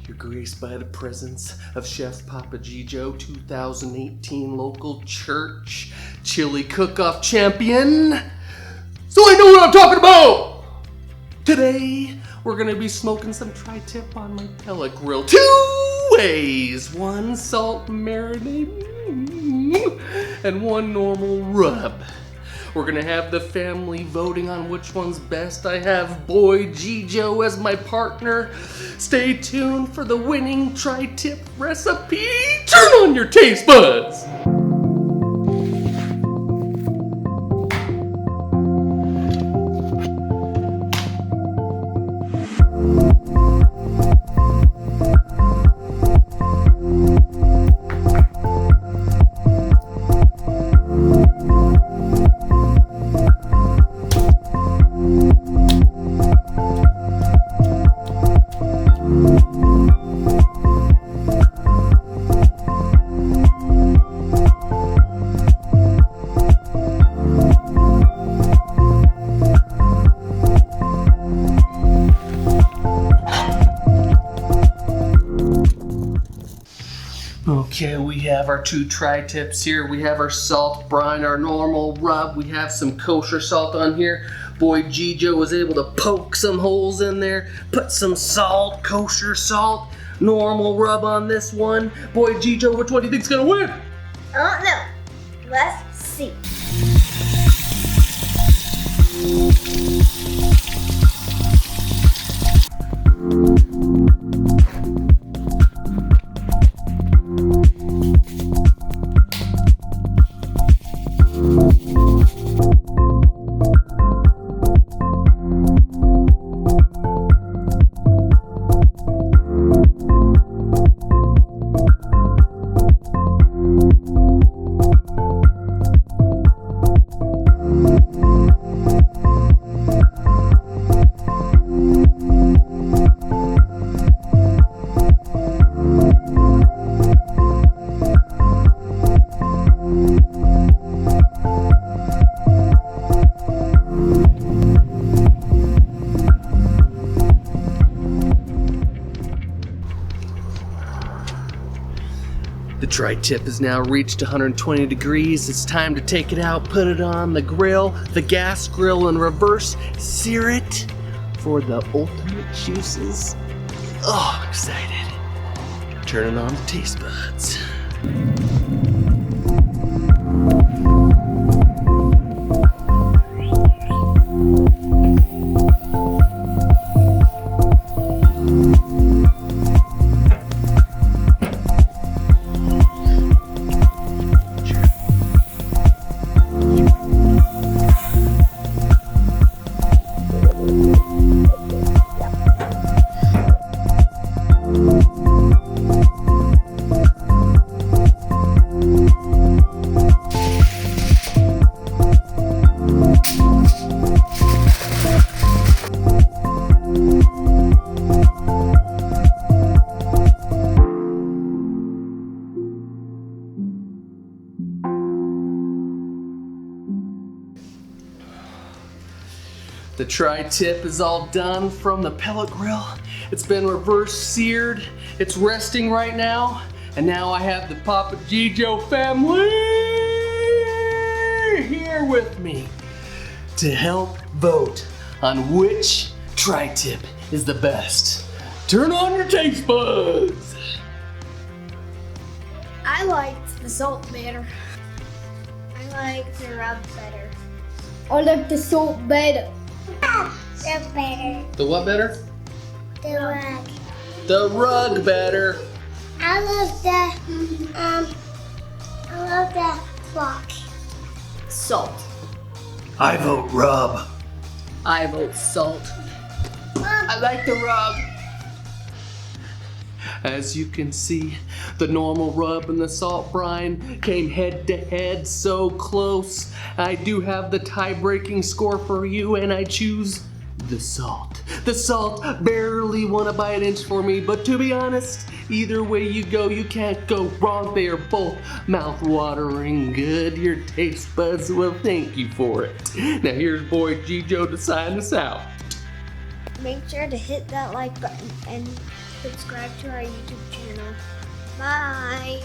You're graced by the presence of Chef Papa JeJo, 2018 local church chili cook-off champion. So I know what I'm talking about! Today, we're gonna be smoking some tri-tip on my pellet grill. 2 ways! 1 salt marinade and 1 normal rub. We're gonna have the family voting on which one's best. I have boy JeJo as my partner. Stay tuned for the winning tri-tip recipe. Turn on your taste buds! Okay, we have our 2 tri-tips here. We have our salt brine, our normal rub. We have some kosher salt on here. Boy JeJo was able to poke some holes in there, put some salt, kosher salt, normal rub on this one. Boy JeJo, which one do you think's gonna win? I don't know. Let's see. The tri-tip has now reached 120 degrees. It's time to take it out, put it on the grill, the gas grill in reverse, sear it for the ultimate juices. Oh, I'm excited. Turning on the taste buds. The tri-tip is all done from the pellet grill. It's been reverse seared. It's resting right now. And now I have the Papa JeJo family here with me to help vote on which tri-tip is the best. Turn on your taste buds. I liked the salt better. I like the rub better. I like the salt better. The better. The what better? The rug. The rug better. I love the clock. Salt. I vote rub. I vote salt. I like the rub. As you can see, the normal rub and the salt brine came head to head, so close. I do have the tie-breaking score for you, and I choose the salt. The salt barely won by an inch for me, but to be honest, either way you go, you can't go wrong. They are both mouth-watering good. Your taste buds will thank you for it. Now here's boy JeJo to sign us out. Make sure to hit that like button and subscribe to our YouTube channel. Bye!